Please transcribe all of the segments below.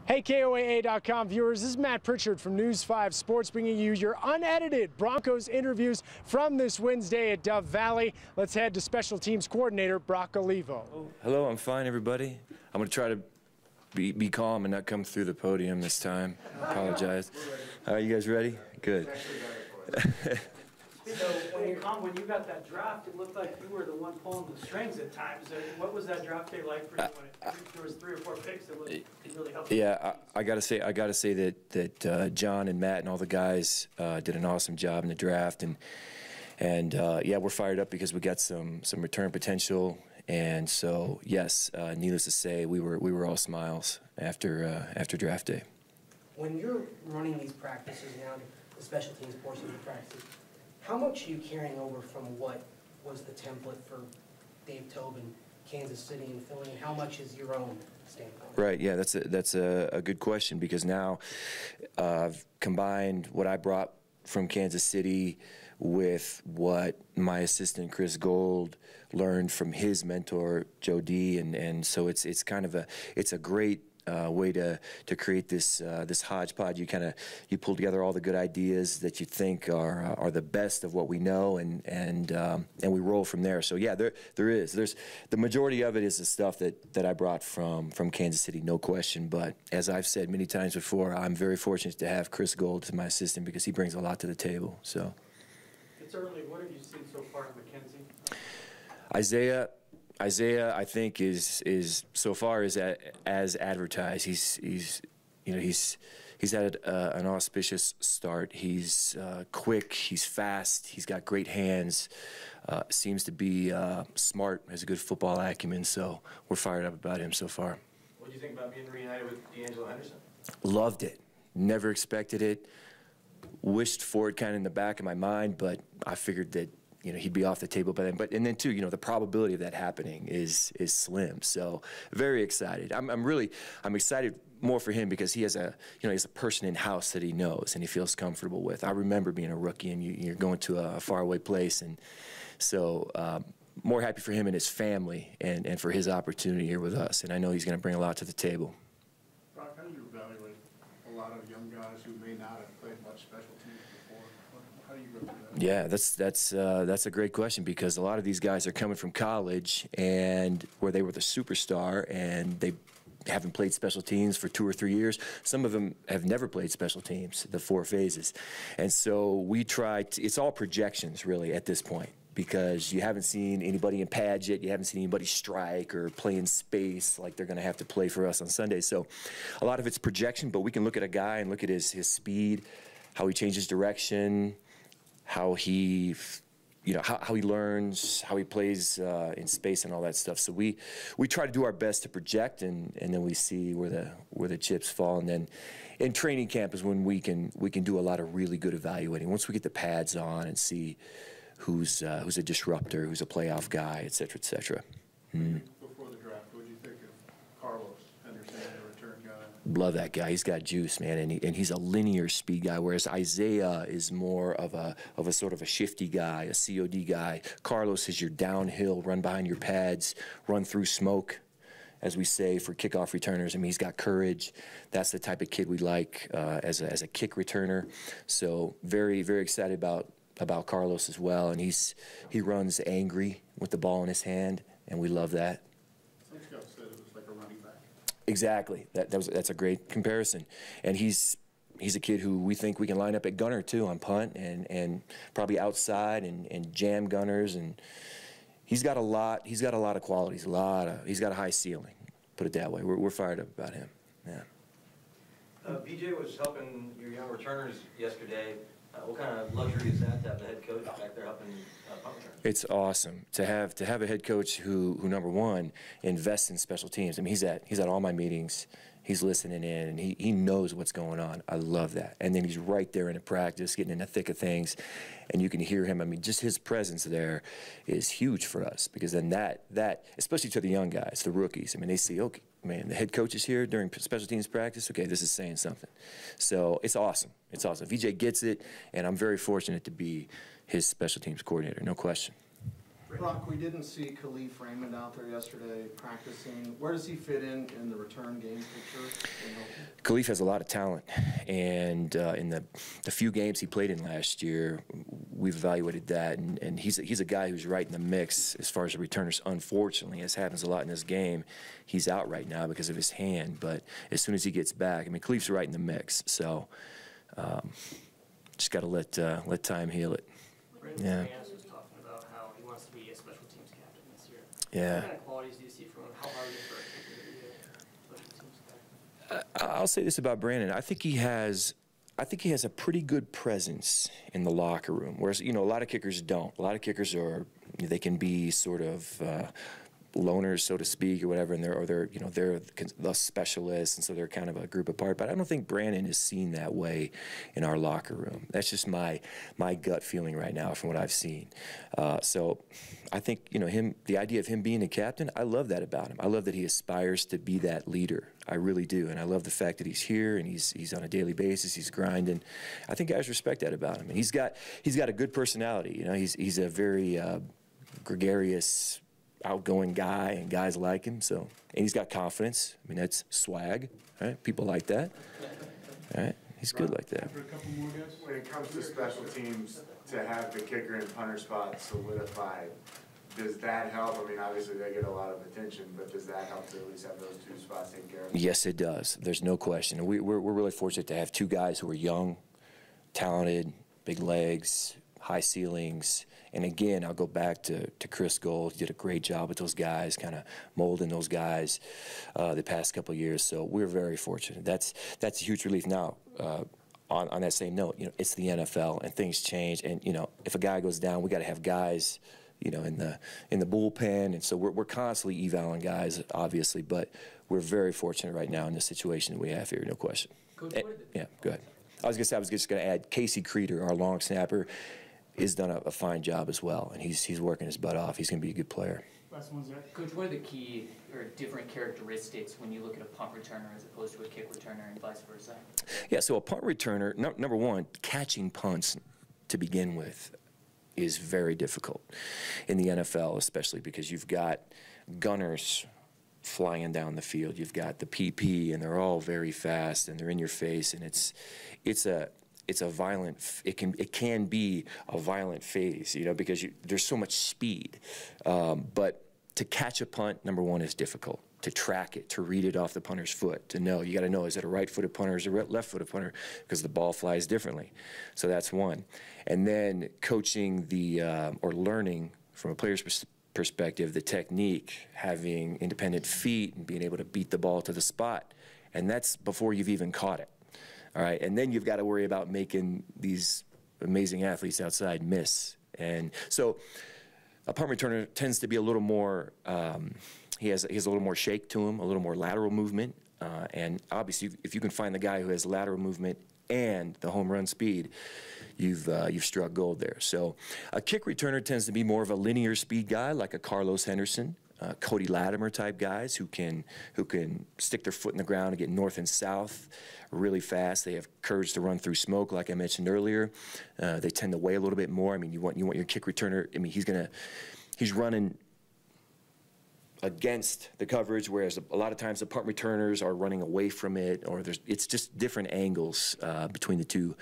Hey, KOAA.com viewers, this is Matt Pritchard from News 5 Sports, bringing you your unedited Broncos interviews from this Wednesday at Dove Valley. Let's head to Special Teams Coordinator Brock Olivo. Hello, I'm fine, everybody. I'm going to try to be calm and not come through the podium this time. I apologize. Are you guys ready? Good. So when you got that draft, it looked like you were the one pulling the strings at times. What was that draft day like for you? When there was 3 or 4 picks that really helped. Yeah, I gotta say that John and Matt and all the guys did an awesome job in the draft, and yeah, we're fired up because we got some return potential, and so yes, needless to say, we were all smiles after draft day. When you're running these practices now, the special teams portion of the practices, how much are you carrying over from what was the template for Dave Tobin, Kansas City, and Philly, and how much is your own standpoint? Right, yeah, that's a good question, because now I've combined what I brought from Kansas City with what my assistant Chris Gold learned from his mentor Joe D, and so it's kind of a great way to create this hodgepodge. You pull together all the good ideas that you think are the best of what we know, and we roll from there. So yeah, there's the majority of it is the stuff that I brought from Kansas City, no question. But as I've said many times before, I'm very fortunate to have Chris Gold as my assistant because he brings a lot to the table. So it's early. What have you seen so far in McKenzie? Isaiah, I think, is so far as advertised. He's had an auspicious start. He's quick. He's fast. He's got great hands. Seems to be smart. Has a good football acumen. So we're fired up about him so far. What do you think about being reunited with D'Angelo Henderson? Loved it. Never expected it. Wished for it kind of in the back of my mind, but I figured that he'd be off the table by then. And then too, the probability of that happening is slim. So very excited. I'm excited more for him because he has a person in house that he knows and he feels comfortable with. I remember being a rookie and you're going to a faraway place, and so more happy for him and his family and for his opportunity here with us. And I know he's going to bring a lot to the table. Brock, how do you evaluate a lot of young guys who may not have played much special teams before? How do you go through that? Yeah, that's a great question, because a lot of these guys are coming from college and where they were the superstar and they haven't played special teams for 2 or 3 years. Some of them have never played special teams, the 4 phases. And so we try to, it's all projections really at this point, because you haven't seen anybody in pads yet, you haven't seen anybody strike or play in space like they're going to have to play for us on Sunday. So a lot of it's projection, but we can look at a guy and look at his speed, how he changes direction, how he how he learns, how he plays in space and all that stuff. So we try to do our best to project, and then we see where the chips fall. And then in training camp is when we can do a lot of really good evaluating. Once we get the pads on and see who's a disruptor, who's a playoff guy, et cetera, et cetera. Before the draft, what did you think of Carlos Henderson, the return guy? Love that guy. He's got juice, man, and he's a linear speed guy, whereas Isaiah is more of a sort of a shifty guy, a COD guy. Carlos is your downhill, run behind your pads, run through smoke, as we say for kickoff returners. I mean, he's got courage. That's the type of kid we like as a kick returner. So very, very excited about Carlos as well, and he runs angry with the ball in his hand, and we love that. Some scouts said it was like a running back. Exactly. That's a great comparison, and he's a kid who we think we can line up at gunner too on punt and probably outside and jam gunners, and he's got a lot of qualities. He's got a high ceiling. Put it that way. We're fired up about him. Yeah. BJ was helping your young returners yesterday. What kind of luxury is that to have the head coach back there helping punt returners? It's awesome to have a head coach who number one invests in special teams. I mean, he's at all my meetings. He's listening in, and he knows what's going on. I love that. And then he's right there in the practice, getting in the thick of things, and you can hear him. I mean, just his presence there is huge for us, because then that especially to the young guys, the rookies. I mean, they see, okay, man, the head coach is here during special teams practice. Okay, this is saying something. So it's awesome. It's awesome. VJ gets it, and I'm very fortunate to be his special teams coordinator, no question. Brock, we didn't see Khalif Raymond out there yesterday practicing. Where does he fit in the return game picture? Khalif has a lot of talent, and in the few games he played in last year, we've evaluated that, and he's a guy who's right in the mix as far as the returners. Unfortunately, as happens a lot in this game, he's out right now because of his hand, but as soon as he gets back, I mean, Khalif's right in the mix, so just got to let time heal it. Yeah. Was talking about how he wants to be a special teams captain this year. Yeah. What kind of qualities do you see from him? How hard is it for a kicker to be a special teams captain? I'll say this about Brandon. I think he has a pretty good presence in the locker room, whereas, you know, a lot of kickers don't. A lot of kickers they can be sort of loners, so to speak, or whatever, and they're the specialists, and so they're kind of a group apart. But I don't think Brandon is seen that way in our locker room. That's just my gut feeling right now from what I've seen. So I think, you know, the idea of him being a captain, I love that about him. I love that he aspires to be that leader. I really do, and I love the fact that he's here and he's on a daily basis. He's grinding. I think guys respect that about him. And he's got a good personality. You know, he's a very gregarious, outgoing guy, and guys like him. So, and he's got confidence. I mean, that's swag, right? People like that, right? He's good like that. For a couple more guys. When it comes to special teams, to have the kicker and punter spot solidified, does that help? I mean, obviously they get a lot of attention, but does that help to at least have those two spots taken care of? Yes, it does. There's no question. And we're really fortunate to have two guys who are young, talented, big legs, high ceilings. And again, I'll go back to Chris Gold. He did a great job with those guys, kind of molding those guys the past couple of years. So we're very fortunate. That's a huge relief. Now, on that same note, you know, it's the NFL and things change. And you know, if a guy goes down, we got to have guys, you know, in the bullpen. And so we're constantly evaluating guys, obviously. But we're very fortunate right now in the situation that we have here, no question. Coach, yeah, go ahead. I was just going to add Casey Creeder, our long snapper, has done a fine job as well, and he's working his butt off. He's going to be a good player. Last one's there. Coach, what are the key or different characteristics when you look at a punt returner as opposed to a kick returner and vice versa? Yeah, so a punt returner, number one, catching punts to begin with is very difficult in the NFL, especially because you've got gunners flying down the field. You've got the PP, and they're all very fast, and they're in your face, and it's a violent. It can be a violent phase, you know, because there's so much speed. But to catch a punt, number one, is difficult. To track it, to read it off the punter's foot, to know. You got to know, is it a right-footed punter or is it a left-footed punter? Because the ball flies differently. So that's one. And then coaching or learning from a player's perspective, the technique, having independent feet and being able to beat the ball to the spot. And that's before you've even caught it. All right, and then you've got to worry about making these amazing athletes outside miss. And so a punt returner tends to be a little more, he has a little more shake to him, a little more lateral movement. And obviously, if you can find the guy who has lateral movement and the home run speed, you've struck gold there. So a kick returner tends to be more of a linear speed guy, like a Carlos Henderson, Cody Latimer type guys who can stick their foot in the ground and get north and south really fast. They have courage to run through smoke, like I mentioned earlier. They tend to weigh a little bit more. I mean, you want your kick returner. I mean, he's running against the coverage, whereas a lot of times the punt returners are running away from it, or it's just different angles between the two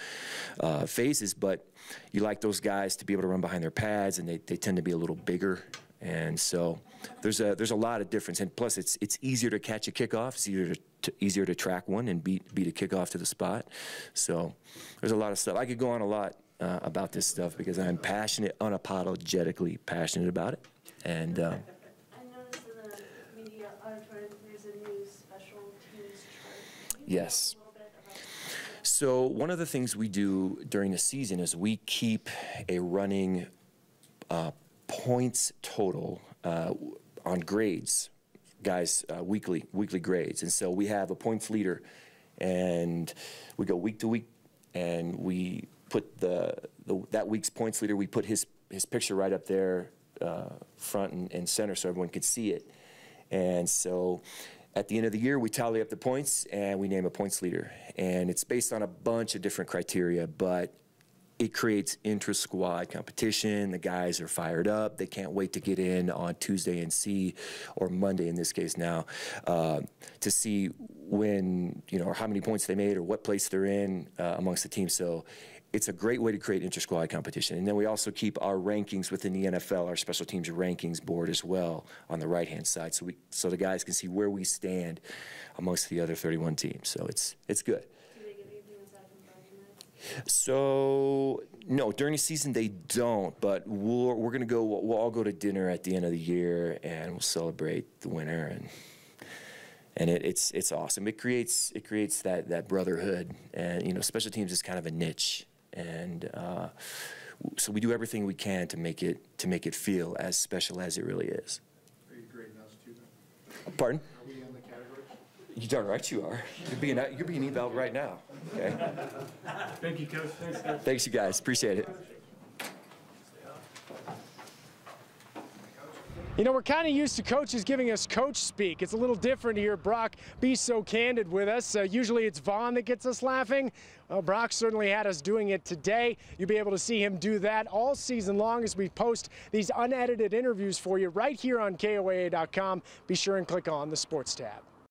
phases. But you like those guys to be able to run behind their pads, and they tend to be a little bigger. And so there's a lot of difference, and plus it's easier to catch a kickoff. It's easier to track one and beat a kickoff to the spot. So there's a lot of stuff. I could go on a lot about this stuff because I'm passionate, unapologetically passionate about it. And I noticed in the media auditorium there's a new special teams chart. yes. So one of the things we do during the season is we keep a running points total on grades, guys, weekly grades. And so we have a points leader, and we go week to week, and we put that week's points leader, we put his picture right up there, front and center, so everyone could see it. And so at the end of the year, we tally up the points, and we name a points leader. And it's based on a bunch of different criteria, but it creates intra-squad competition. The guys are fired up. They can't wait to get in on Tuesday and see, or Monday in this case now, to see when, or how many points they made or what place they're in amongst the team. So it's a great way to create inter-squad competition. And then we also keep our rankings within the NFL, our special teams rankings board as well on the right-hand side, so the guys can see where we stand amongst the other 31 teams. So it's good. Do they give anything aside from Friday night? So no, during the season they don't, but we're gonna go. We'll all go to dinner at the end of the year, and we'll celebrate the winner, and it's awesome. It creates that brotherhood, and special teams is kind of a niche, and so we do everything we can to make it feel as special as it really is. Are you grading us too, then? Pardon? Are we in the categories? You darn right you are. You're being evaled right now. Okay. Thank you, Coach. Thanks, guys. Thanks, you guys. Appreciate it. We're kind of used to coaches giving us coach speak. It's a little different here. Brock, be so candid with us. Usually it's Vaughn that gets us laughing. Well, Brock certainly had us doing it today. You'll be able to see him do that all season long as we post these unedited interviews for you right here on KOAA.com. Be sure and click on the Sports tab.